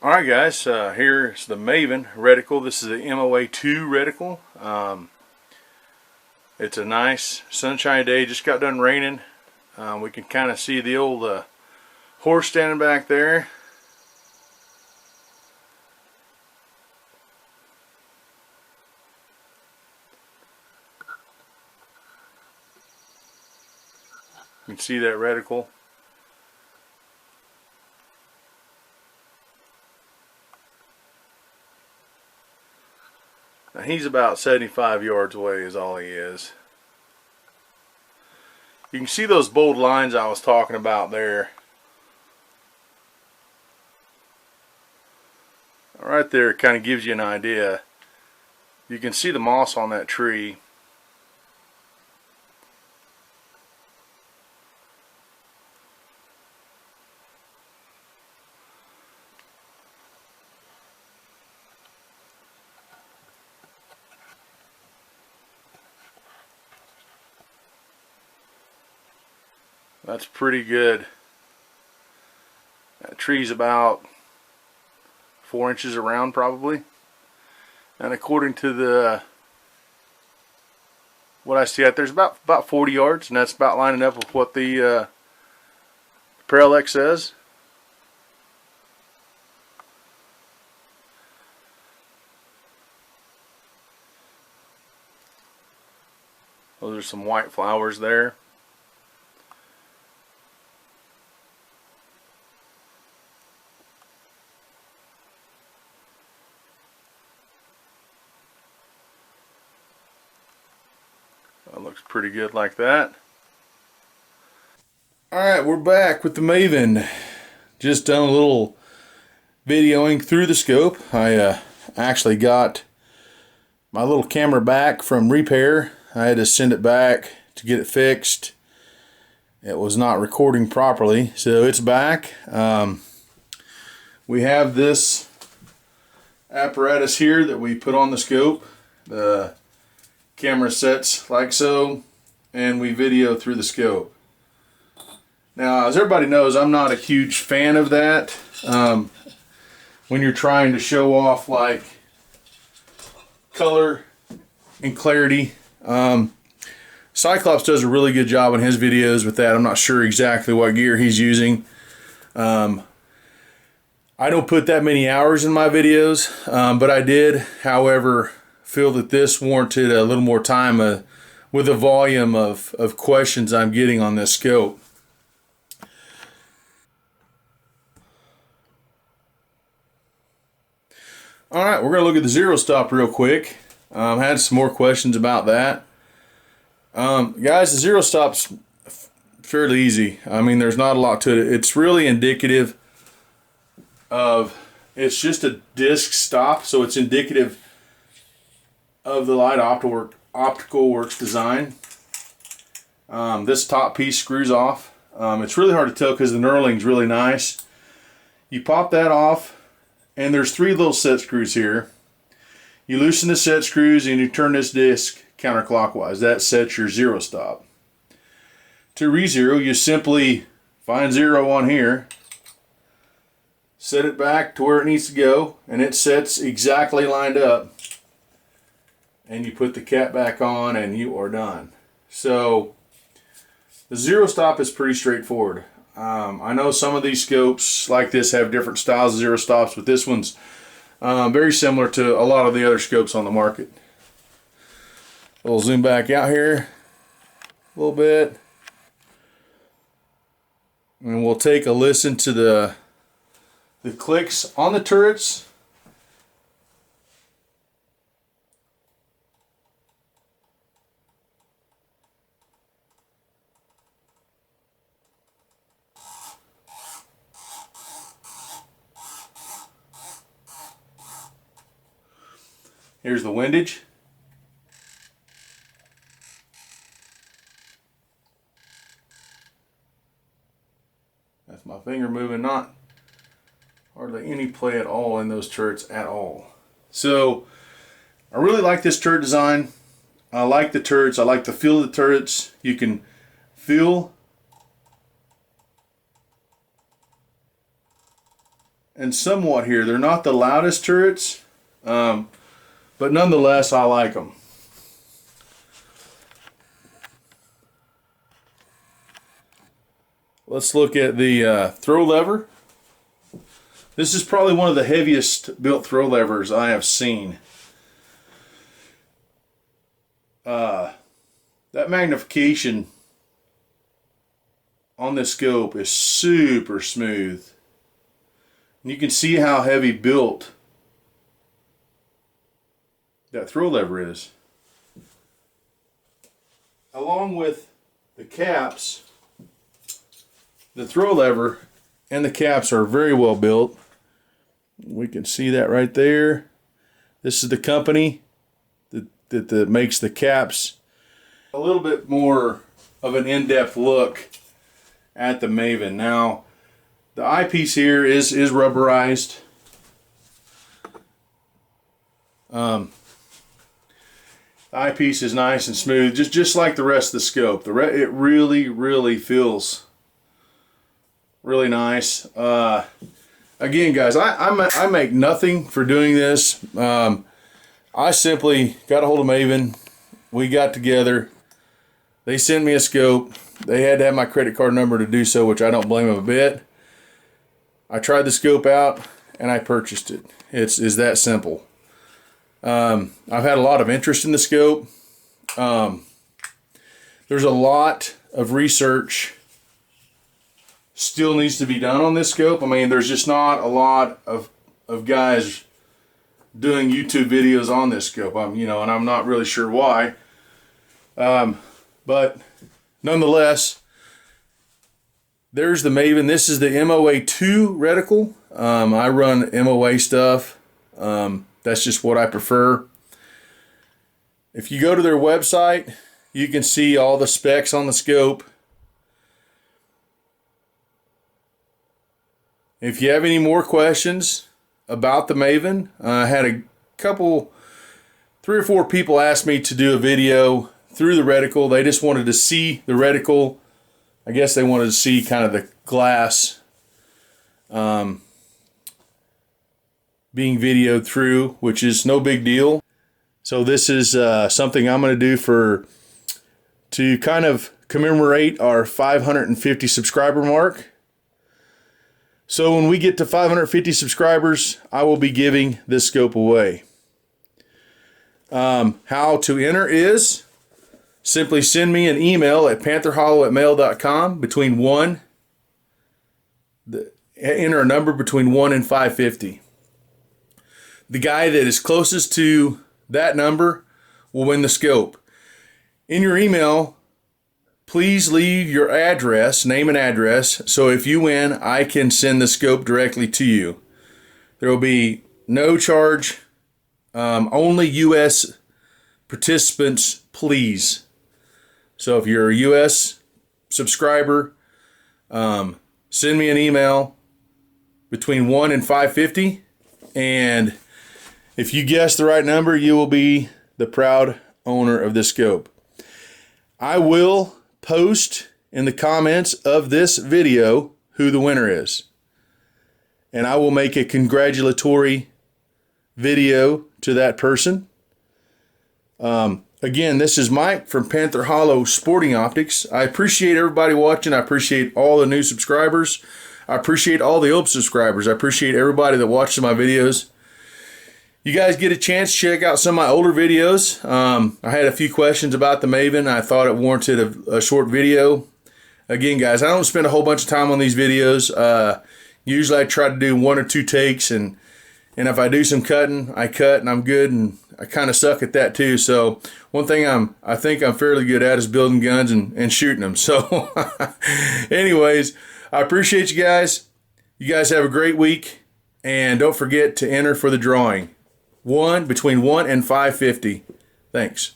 Alright guys, here's the Maven reticle. This is the MOA2 reticle. It's a nice sunshiny day, just got done raining. We can kind of see the old horse standing back there. You can see that reticle. Now he's about 75 yards away is all he is. You can see those bold lines I was talking about there. Right there it kind of gives you an idea. You can see the moss on that tree. That's pretty good. That tree's about 4 inches around probably. And according to the what I see out there's about 40 yards, and that's about lining up with what the Parallax says. Those are some white flowers there. That looks pretty good like that. Alright, we're back with the Maven. Just done a little videoing through the scope. I actually got my little camera back from repair. I had to send it back to get it fixed. It was not recording properly, so it's back. We have this apparatus here that we put on the scope. The camera sets like so, and we video through the scope. Now, as everybody knows, I'm not a huge fan of that. When you're trying to show off like color and clarity. Cyclops does a really good job on his videos with that. I'm not sure exactly what gear he's using. I don't put that many hours in my videos, but I did, however, feel that this warranted a little more time with the volume of questions I'm getting on this scope. Alright, we're going to look at the zero stop real quick. Had some more questions about that. Guys, the zero stop's fairly easy. I mean, there's not a lot to it. It's really indicative of, it's just a disc stop, so it's indicative of the Light Optical Works design. This top piece screws off. It's really hard to tell because the knurling's really nice. You pop that off, and there's 3 little set screws here. You loosen the set screws and you turn this disc counterclockwise. That sets your zero stop. To re-zero, you simply find 0 on here, set it back to where it needs to go, and it sets exactly lined up. And you put the cap back on and you are done. So the zero stop is pretty straightforward. I know some of these scopes like this have different styles of zero stops, but this one's very similar to a lot of the other scopes on the market. We'll zoom back out here a little bit, and we'll take a listen to the clicks on the turrets. Here's the windage. That's my finger moving, not hardly any play at all in those turrets at all. So I really like this turret design. I like the turrets. I like the feel of the turrets. You can feel and somewhat here. They're not the loudest turrets, but nonetheless, I like them. Let's look at the throw lever. This is probably one of the heaviest built throw levers I have seen. That magnification on this scope is super smooth. And you can see how heavy built that throw lever is. Along with the caps, the throw lever and the caps are very well built. We can see that right there. This is the company that makes the caps. A little bit more of an in-depth look at the Maven. Now, the eyepiece here is rubberized. The eyepiece is nice and smooth, just like the rest of the scope. It really feels really nice. Again, guys, I make nothing for doing this. I simply got a hold of Maven. We got together. They sent me a scope. They had to have my credit card number to do so, which I don't blame them a bit. I tried the scope out and I purchased it. It's that simple. I've had a lot of interest in the scope. There's a lot of research still needs to be done on this scope. I mean, there's just not a lot of guys doing YouTube videos on this scope. And I'm not really sure why. But nonetheless, there's the Maven. This is the MOA2 reticle. I run MOA stuff. That's just what I prefer. If you go to their website, you can see all the specs on the scope. If you have any more questions about the Maven, I had a couple, 3 or 4 people asked me to do a video through the reticle. They just wanted to see the reticle. I guess they wanted to see kind of the glass being videoed through, which is no big deal. So this is something I'm going to do to kind of commemorate our 550 subscriber mark. So when we get to 550 subscribers, I will be giving this scope away. How to enter is simply send me an email at pantherhollow@mail.com enter a number between 1 and 550. The guy that is closest to that number will win the scope. In your email, please leave your address, name and address, so if you win, I can send the scope directly to you. There will be no charge, only U.S. participants, please. So if you're a U.S. subscriber, send me an email between 1 and 550, and if you guess the right number, you will be the proud owner of this scope. I will post in the comments of this video who the winner is, and I will make a congratulatory video to that person. Again, this is Mike from Panther Hollow Sporting Optics. I appreciate everybody watching. I appreciate all the new subscribers. I appreciate all the old subscribers. I appreciate everybody that watches my videos. You guys get a chance to check out some of my older videos. I had a few questions about the Maven. I thought it warranted a short video. Again, guys, I don't spend a whole bunch of time on these videos. Usually I try to do 1 or 2 takes, and if I do some cutting, I cut and I'm good, and I kind of suck at that too. So one thing I think I'm fairly good at is building guns and shooting them. So anyways, I appreciate you guys. You guys have a great week, and don't forget to enter for the drawing. Between 1 and 550. Thanks.